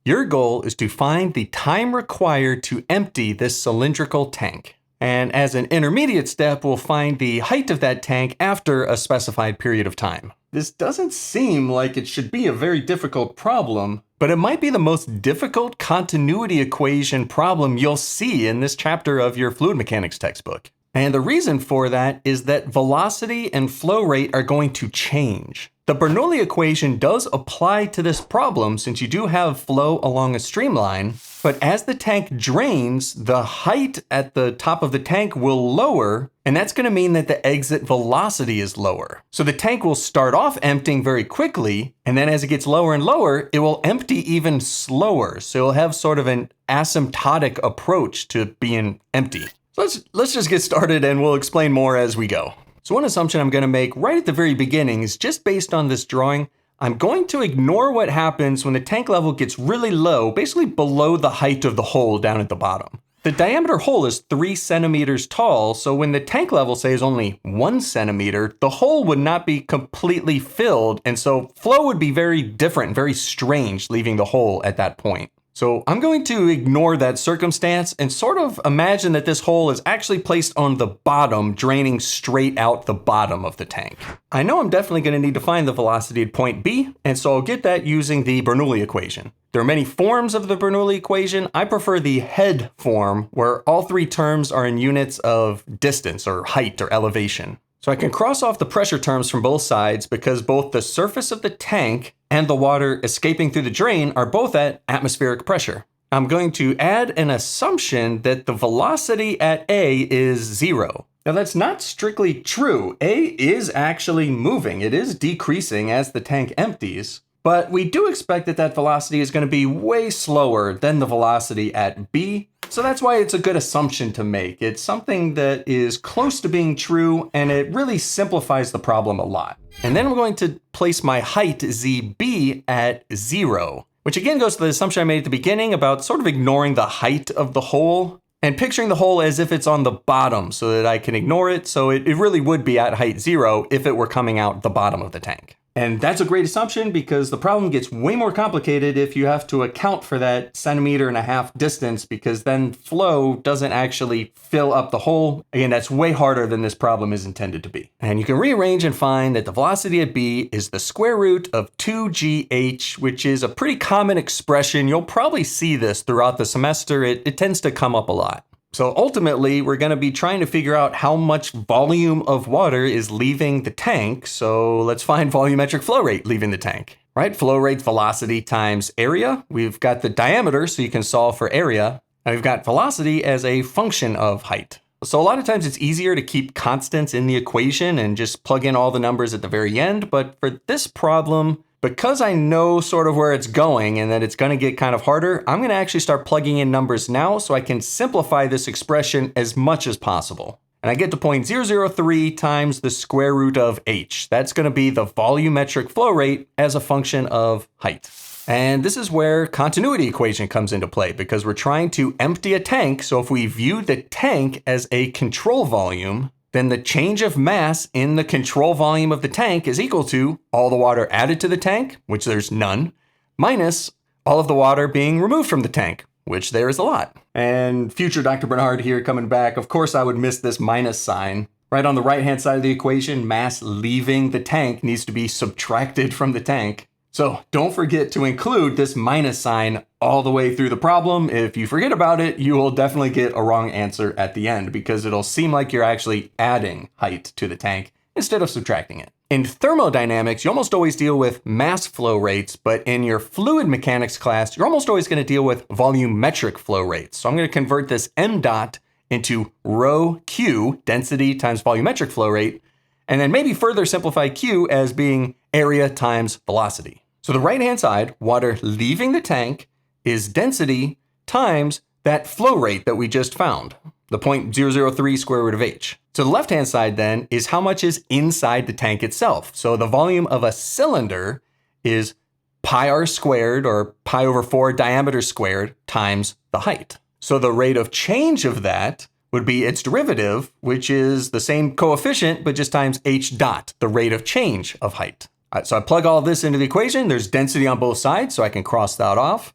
Your goal is to find the time required to empty this cylindrical tank. And as an intermediate step, we'll find the height of that tank after a specified period of time. This doesn't seem like it should be a very difficult problem, but it might be the most difficult continuity equation problem you'll see in this chapter of your fluid mechanics textbook. And the reason for that is that velocity and flow rate are going to change. The Bernoulli equation does apply to this problem since you do have flow along a streamline, but as the tank drains, the height at the top of the tank will lower, and that's going to mean that the exit velocity is lower. So the tank will start off emptying very quickly, and then as it gets lower and lower, it will empty even slower. So you'll have sort of an asymptotic approach to being empty. So let's just get started and we'll explain more as we go. So one assumption I'm going to make right at the very beginning is just based on this drawing, I'm going to ignore what happens when the tank level gets really low, basically below the height of the hole down at the bottom. The diameter hole is 3 centimeters tall, so when the tank level, say, is only 1 centimeter, the hole would not be completely filled, and so flow would be very different, very strange leaving the hole at that point. So I'm going to ignore that circumstance and sort of imagine that this hole is actually placed on the bottom, draining straight out the bottom of the tank. I know I'm definitely going to need to find the velocity at point B, and so I'll get that using the Bernoulli equation. There are many forms of the Bernoulli equation. I prefer the head form, where all three terms are in units of distance or height or elevation. So I can cross off the pressure terms from both sides because both the surface of the tank and the water escaping through the drain are both at atmospheric pressure. I'm going to add an assumption that the velocity at A is 0. Now that's not strictly true. A is actually moving. It is decreasing as the tank empties, but we do expect that that velocity is going to be way slower than the velocity at B. So that's why it's a good assumption to make. It's something that is close to being true, and it really simplifies the problem a lot. And then I'm going to place my height ZB at 0, which again goes to the assumption I made at the beginning about sort of ignoring the height of the hole and picturing the hole as if it's on the bottom so that I can ignore it. So it really would be at height 0 if it were coming out the bottom of the tank. And that's a great assumption because the problem gets way more complicated if you have to account for that 1.5 centimeter distance, because then flow doesn't actually fill up the hole. Again, that's way harder than this problem is intended to be. And you can rearrange and find that the velocity at B is the square root of 2gh, which is a pretty common expression. You'll probably see this throughout the semester. It tends to come up a lot. So ultimately, we're going to be trying to figure out how much volume of water is leaving the tank. So let's find volumetric flow rate leaving the tank, right? Flow rate velocity times area. We've got the diameter, so you can solve for area. And we've got velocity as a function of height. So a lot of times it's easier to keep constants in the equation and just plug in all the numbers at the very end. But for this problem, because I know sort of where it's going and that it's going to get kind of harder, I'm going to actually start plugging in numbers now so I can simplify this expression as much as possible. And I get to 0.003 times the square root of h. That's going to be the volumetric flow rate as a function of height. And this is where continuity equation comes into play because we're trying to empty a tank. So if we view the tank as a control volume, then the change of mass in the control volume of the tank is equal to all the water added to the tank, which there's none, minus all of the water being removed from the tank, which there is a lot. And future Dr. Bernard here coming back, of course I would miss this minus sign. Right on the right-hand side of the equation, mass leaving the tank needs to be subtracted from the tank. So don't forget to include this minus sign all the way through the problem. If you forget about it, you will definitely get a wrong answer at the end because it'll seem like you're actually adding height to the tank instead of subtracting it. In thermodynamics, you almost always deal with mass flow rates, but in your fluid mechanics class, you're almost always going to deal with volumetric flow rates. So I'm going to convert this m dot into rho Q, density times volumetric flow rate, and then maybe further simplify Q as being area times velocity. So the right-hand side, water leaving the tank, is density times that flow rate that we just found, the 0.003 square root of h. So the left-hand side then is how much is inside the tank itself. So the volume of a cylinder is pi r squared, or pi over 4 diameter squared, times the height. So the rate of change of that would be its derivative, which is the same coefficient, but just times h dot, the rate of change of height. All right, so I plug all of this into the equation. There's density on both sides, so I can cross that off.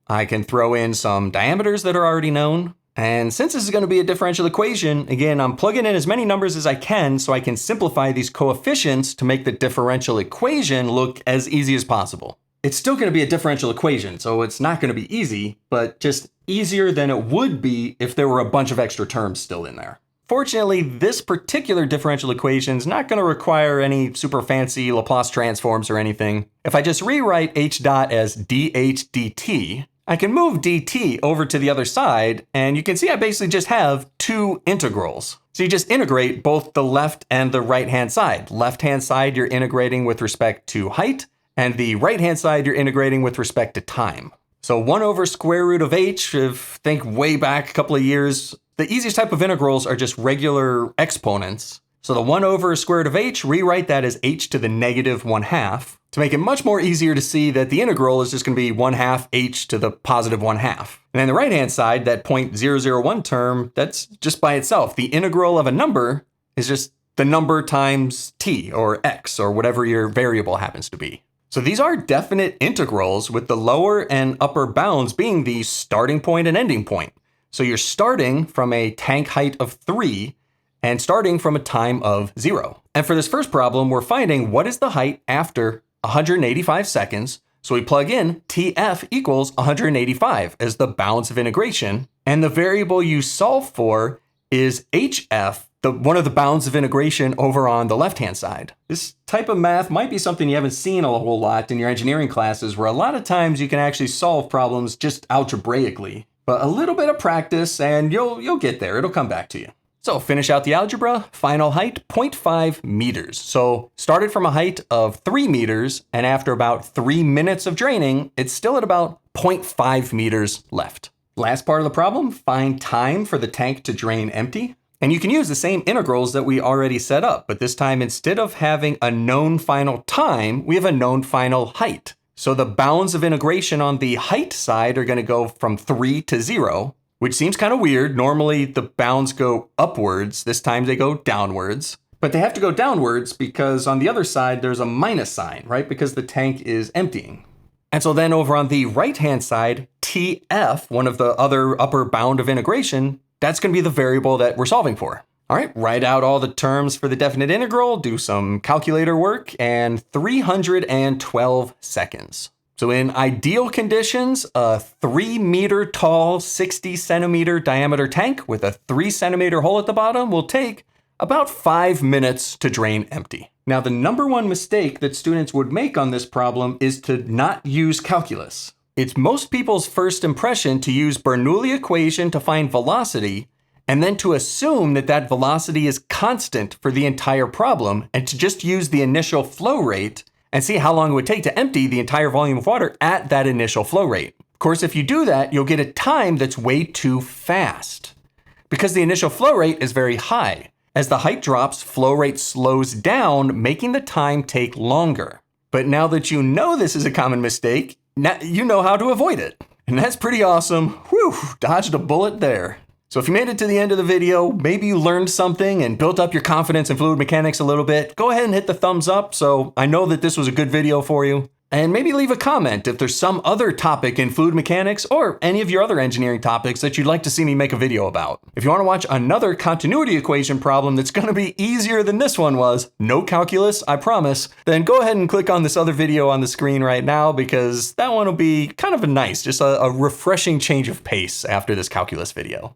I can throw in some diameters that are already known. And since this is going to be a differential equation, again, I'm plugging in as many numbers as I can so I can simplify these coefficients to make the differential equation look as easy as possible. It's still going to be a differential equation, so it's not going to be easy, but just easier than it would be if there were a bunch of extra terms still in there. Fortunately, this particular differential equation is not going to require any super fancy Laplace transforms or anything. If I just rewrite h dot as dh dt, I can move dt over to the other side, and you can see I basically just have two integrals. So you just integrate both the left and the right-hand side. Left-hand side, you're integrating with respect to height, and the right-hand side, you're integrating with respect to time. So 1 over square root of h, think way back a couple of years, the easiest type of integrals are just regular exponents. So the 1 over square root of h, rewrite that as h to the negative 1/2 to make it much more easier to see that the integral is just going to be 1/2 h to the positive 1/2. And then the right-hand side, that 0.001 term, that's just by itself. The integral of a number is just the number times t or x or whatever your variable happens to be. So these are definite integrals with the lower and upper bounds being the starting point and ending point. So you're starting from a tank height of 3 and starting from a time of 0. And for this first problem, we're finding what is the height after 185 seconds. So we plug in TF equals 185 as the bounds of integration. And the variable you solve for is HF, one of the bounds of integration over on the left-hand side. This type of math might be something you haven't seen a whole lot in your engineering classes, where a lot of times you can actually solve problems just algebraically. But a little bit of practice and you'll get there. It'll come back to you. So finish out the algebra. Final height, 0.5 meters. So started from a height of 3 meters, and after about 3 minutes of draining, it's still at about 0.5 meters left. Last part of the problem, find time for the tank to drain empty. And you can use the same integrals that we already set up, but this time instead of having a known final time, we have a known final height. So the bounds of integration on the height side are going to go from 3 to 0, which seems kind of weird. Normally the bounds go upwards. This time they go downwards. But they have to go downwards because on the other side there's a minus sign, right? Because the tank is emptying. And so then over on the right-hand side, TF, one of the other upper bound of integration, that's going to be the variable that we're solving for. All right, write out all the terms for the definite integral, do some calculator work, and 312 seconds. So in ideal conditions, a 3 meter tall, 60 centimeter diameter tank with a 3 centimeter hole at the bottom will take about 5 minutes to drain empty. Now, the number one mistake that students would make on this problem is to not use calculus. It's most people's first impression to use Bernoulli equation to find velocity, and then to assume that that velocity is constant for the entire problem, and to just use the initial flow rate and see how long it would take to empty the entire volume of water at that initial flow rate. Of course, if you do that, you'll get a time that's way too fast, because the initial flow rate is very high. As the height drops, flow rate slows down, making the time take longer. But now that you know this is a common mistake, now you know how to avoid it. And that's pretty awesome. Whew, dodged a bullet there. So if you made it to the end of the video, maybe you learned something and built up your confidence in fluid mechanics a little bit, go ahead and hit the thumbs up so I know that this was a good video for you. And maybe leave a comment if there's some other topic in fluid mechanics or any of your other engineering topics that you'd like to see me make a video about. If you want to watch another continuity equation problem that's going to be easier than this one was, no calculus, I promise, then go ahead and click on this other video on the screen right now, because that one will be kind of just a refreshing change of pace after this calculus video.